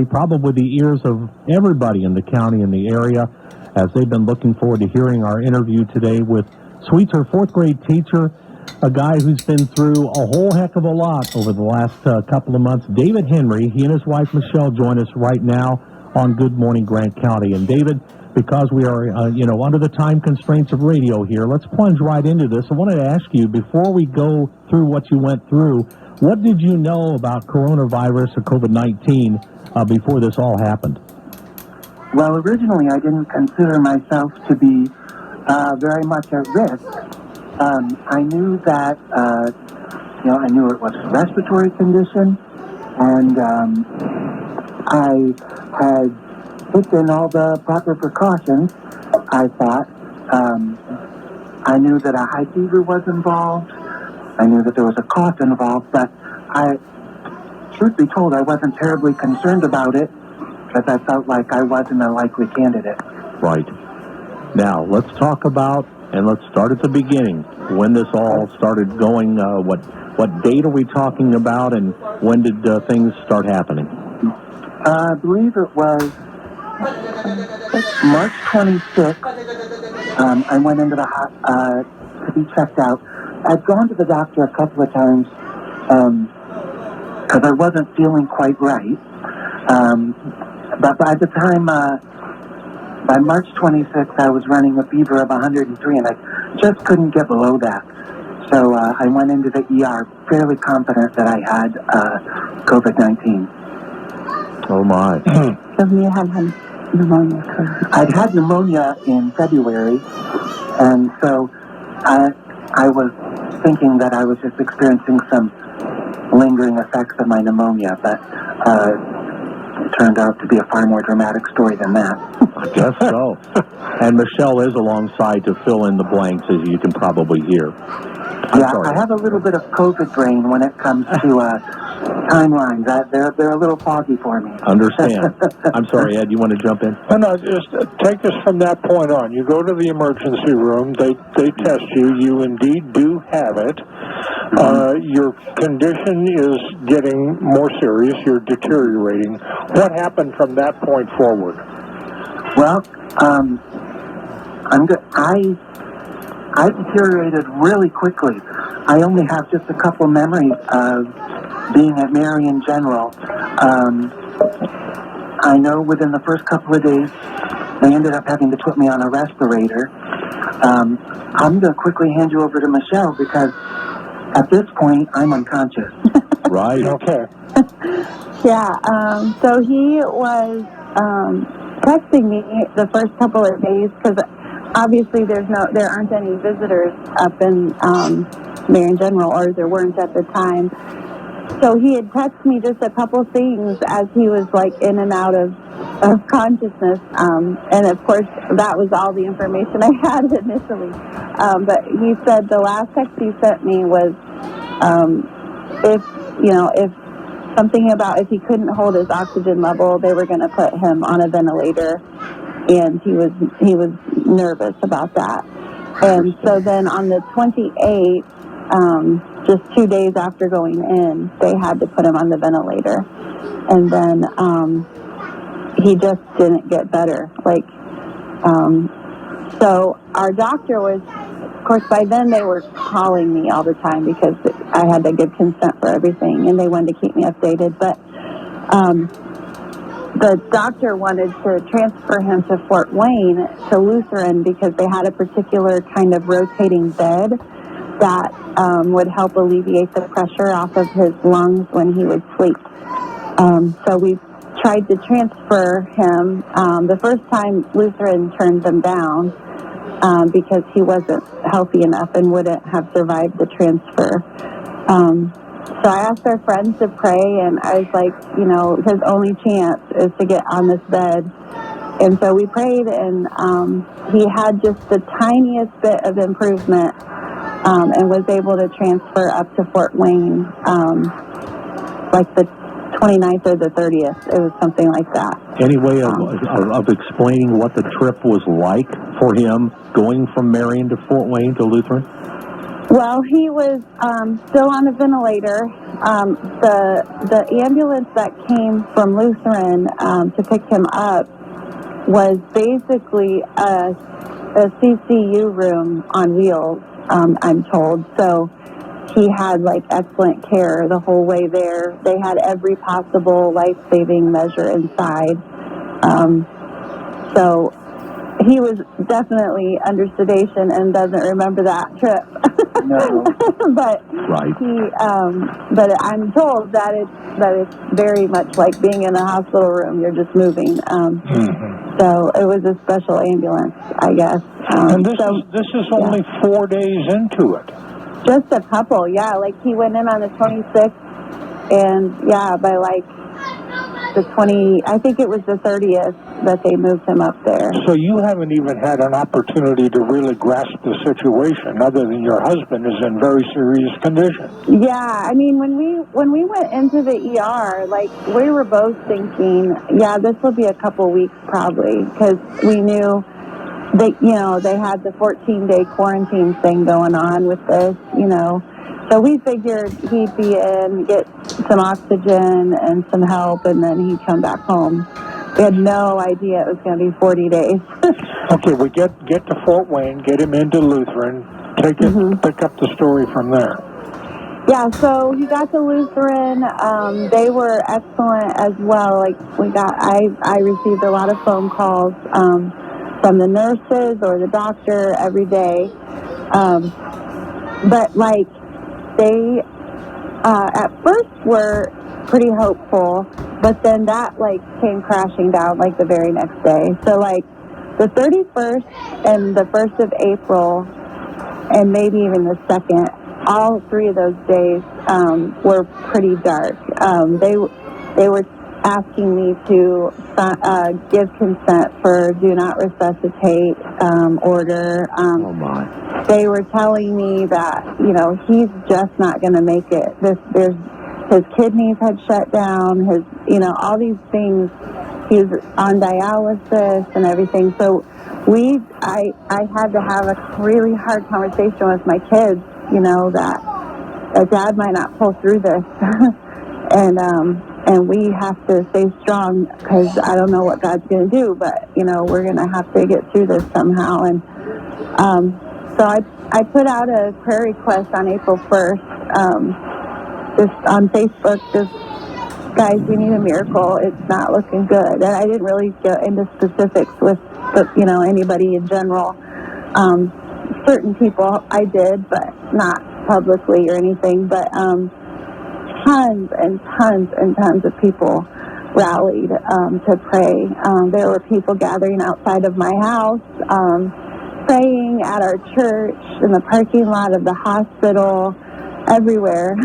probably the ears of everybody in the county and the area, as they've been looking forward to hearing our interview today with Sweetser, fourth grade teacher, a guy who's been through a whole heck of a lot over the last couple of months. David Henry, he and his wife Michelle join us right now on Good Morning Grant County. And David, because we are, under the time constraints of radio here, let's plunge right into this. I wanted to ask you, before we go through what you went through, what did you know about coronavirus or COVID-19 before this all happened? Well, originally I didn't consider myself to be very much at risk. I knew that, I knew it was a respiratory condition, and I had taken all the proper precautions, I thought. I knew that a high fever was involved. I knew that there was a cough involved, but truth be told, I wasn't terribly concerned about it because I felt like I wasn't a likely candidate. Right. Now, let's talk about, and let's start at the beginning, when this all started going. What date are we talking about, and when did things start happening? I believe it was March 26th. I went into the to be checked out. I'd gone to the doctor a couple of times because I wasn't feeling quite right. But by the time, by March 26th, I was running a fever of 103, and I just couldn't get below that. So I went into the ER fairly confident that I had COVID-19. Oh, my. So you had pneumonia. I'd had pneumonia in February, and so I was thinking that I was just experiencing some lingering effects of my pneumonia, but it turned out to be a far more dramatic story than that. I guess so. And Michelle is alongside to fill in the blanks, as you can probably hear. I have a little bit of COVID brain when it comes to timelines. They're a little foggy for me. Understand. I'm sorry, Ed, you want to jump in? No, just take us from that point on. You go to the emergency room, they test you, you indeed do have it. Your condition is getting more serious, you're deteriorating. What happened from that point forward? Well, I deteriorated really quickly. I only have just a couple memories of being at Marion General. I know within the first couple of days, they ended up having to put me on a respirator. I'm going to quickly hand you over to Michelle because at this point, I'm unconscious. Right. Okay. So he was texting me the first couple of days because obviously there aren't any visitors up in Marion General, or there weren't at the time. So he had texted me just a couple things as he was like in and out of consciousness, and of course that was all the information I had initially. But he said the last text he sent me was if something about if he couldn't hold his oxygen level, they were going to put him on a ventilator, and he was nervous about that. And so then on the 28th, just 2 days after going in, they had to put him on the ventilator, and then he just didn't get better. So our doctor was, of course, by then they were calling me all the time because I had to give consent for everything, and they wanted to keep me updated. But the doctor wanted to transfer him to Fort Wayne to Lutheran because they had a particular kind of rotating bed that would help alleviate the pressure off of his lungs when he would sleep. So we tried to transfer him. The first time Lutheran turned them down because he wasn't healthy enough and wouldn't have survived the transfer. So I asked our friends to pray, and I was like, his only chance is to get on this bed. And so we prayed, and he had just the tiniest bit of improvement and was able to transfer up to Fort Wayne like the 29th or the 30th. It was something like that. Any way of explaining what the trip was like for him going from Marion to Fort Wayne to Lutheran? Well, he was still on a ventilator. The ambulance that came from Lutheran to pick him up was basically a CCU room on wheels, I'm told. So he had like excellent care the whole way there. They had every possible life-saving measure inside. So he was definitely under sedation and doesn't remember that trip. No. But Right. but I'm told that it's very much like being in a hospital room. You're just moving. So it was a special ambulance, I guess. And this is only 4 days into it. Just a couple, yeah. Like he went in on the 26th, and yeah, by like the 20, I think it was the 30th that they moved him up there. So you haven't even had an opportunity to really grasp the situation, other than your husband is in very serious condition. Yeah, I mean, when we went into the ER, like we were both thinking, yeah, this will be a couple weeks probably, because we knew they had the 14-day quarantine thing going on with this, So we figured he'd be in, get some oxygen and some help, and then he'd come back home. We had no idea it was going to be 40 days. Okay, we get to Fort Wayne, get him into Lutheran, pick up the story from there. Yeah, so he got to Lutheran. They were excellent as well. Like I received a lot of phone calls from the nurses or the doctor every day. But like they at first were pretty hopeful, but then that like came crashing down like the very next day. So like the 31st and the 1st of April, and maybe even the 2nd, all 3 of those days were pretty dark. They were asking me to give consent for do not resuscitate order. Oh my. They were telling me that he's just not going to make it. His kidneys had shut down. All these things. He was on dialysis and everything. So I had to have a really hard conversation with my kids. That Dad might not pull through this, and we have to stay strong because I don't know what God's going to do, but we're going to have to get through this somehow. And so I put out a prayer request on April 1st, just on Facebook, just, guys, we need a miracle. It's not looking good. And I didn't really get into specifics with, anybody in general. Certain people I did, but not publicly or anything. But tons and tons and tons of people rallied to pray. There were people gathering outside of my house, praying at our church, in the parking lot of the hospital, everywhere.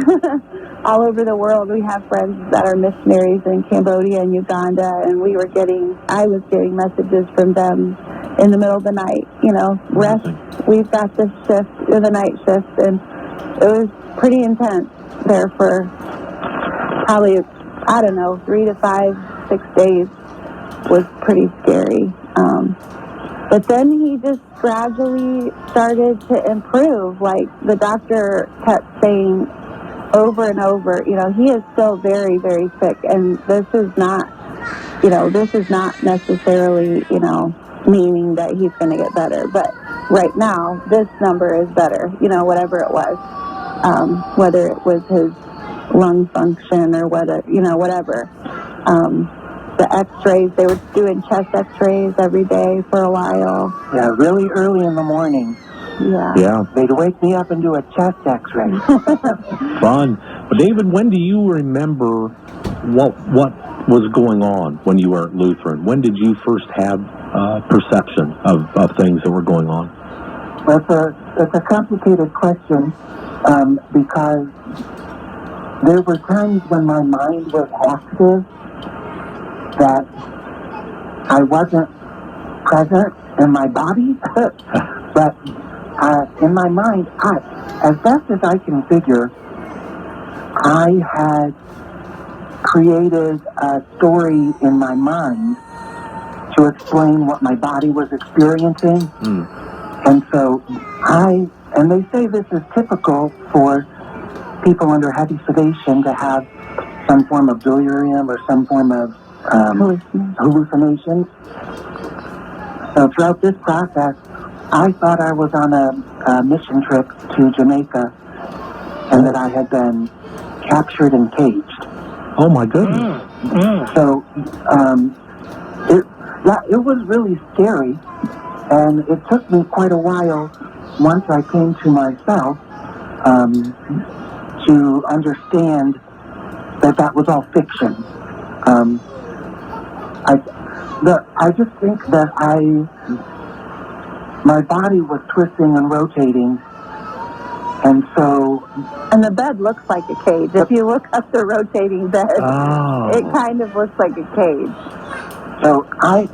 All over the world. We have friends that are missionaries in Cambodia and Uganda, and I was getting messages from them in the middle of the night, rest, we've got this shift, the night shift, and it was pretty intense there for probably, 3 to 5, 6 days was pretty scary. But then he just gradually started to improve. Like the doctor kept saying over and over, he is still very, very sick, and this is not necessarily, meaning that he's going to get better. But right now, this number is better, whatever it was, whether it was his lung function or whatever. The x-rays, they were doing chest x-rays every day for a while. Yeah, really early in the morning. Yeah. They'd wake me up and do a chest x-ray. Fun. But David, when do you remember what was going on when you were at Lutheran? When did you first have perception of things that were going on? Well, it's a complicated question because there were times when my mind was active that I wasn't present in my body, but in my mind, as best as I can figure, I had created a story in my mind to explain what my body was experiencing. And so I And they say this is typical for people under heavy sedation to have some form of delirium or some form of hallucinations. So throughout this process, I thought I was on a mission trip to Jamaica and that I had been captured and caged. Oh, my goodness. So it was really scary, and it took me quite a while once I came to myself to understand that was all fiction. I just think that my body was twisting and rotating, and so... And the bed looks like a cage. If you look at the rotating bed, it kind of looks like a cage. So I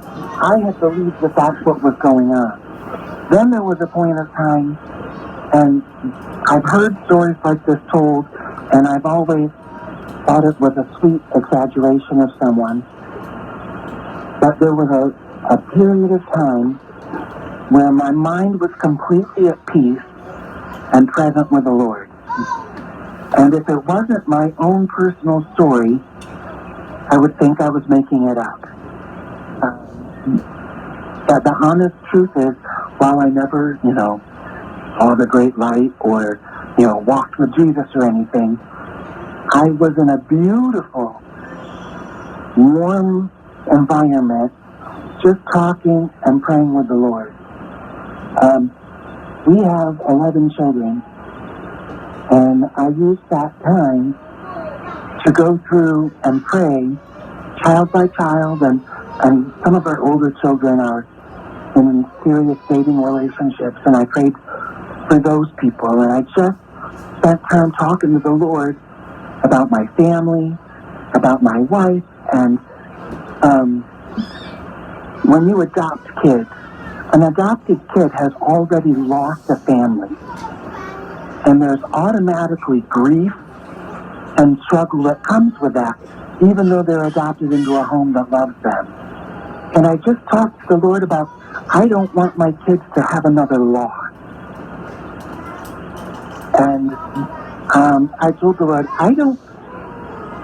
had believed that that's what was going on. Then there was a point of time, and I've heard stories like this told, and I've always thought it was a sweet exaggeration of someone. But there was a period of time where my mind was completely at peace and present with the Lord. And if it wasn't my own personal story, I would think I was making it up. But the honest truth is, while I never, saw the great light or, walked with Jesus or anything, I was in a beautiful, warm environment, just talking and praying with the Lord. We have 11 children, and I used that time to go through and pray, child by child, and some of our older children are in serious dating relationships, and I prayed for those people, and I just spent time talking to the Lord about my family, about my wife, and when you adopt kids, an adopted kid has already lost a family, and there's automatically grief and struggle that comes with that, even though they're adopted into a home that loves them. And I just talked to the Lord about, I don't want my kids to have another loss. And I told the Lord, I don't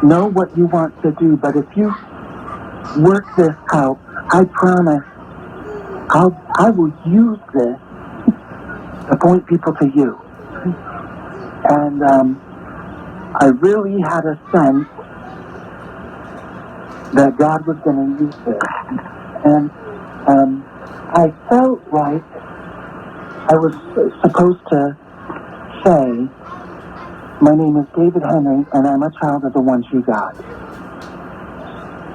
know what you want to do, but if you work this out, I promise I will use this to point people to you. And I really had a sense that God was going to use this. And I felt like I was supposed to say, my name is David Henry, and I'm a child of the one true God.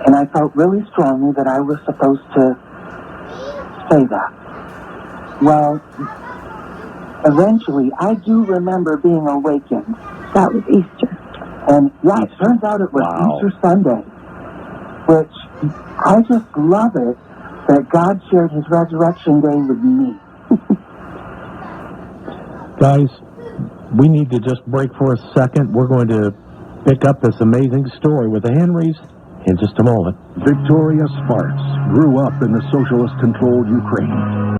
And I felt really strongly that I was supposed to say that. Well, eventually, I do remember being awakened. That was Easter. And yeah, it turns out it was Easter Sunday, which I just love it that God shared his resurrection day with me. Guys, we need to just break for a second. We're going to pick up this amazing story with the Henrys in just a moment. Victoria Sparks grew up in the socialist-controlled Ukraine.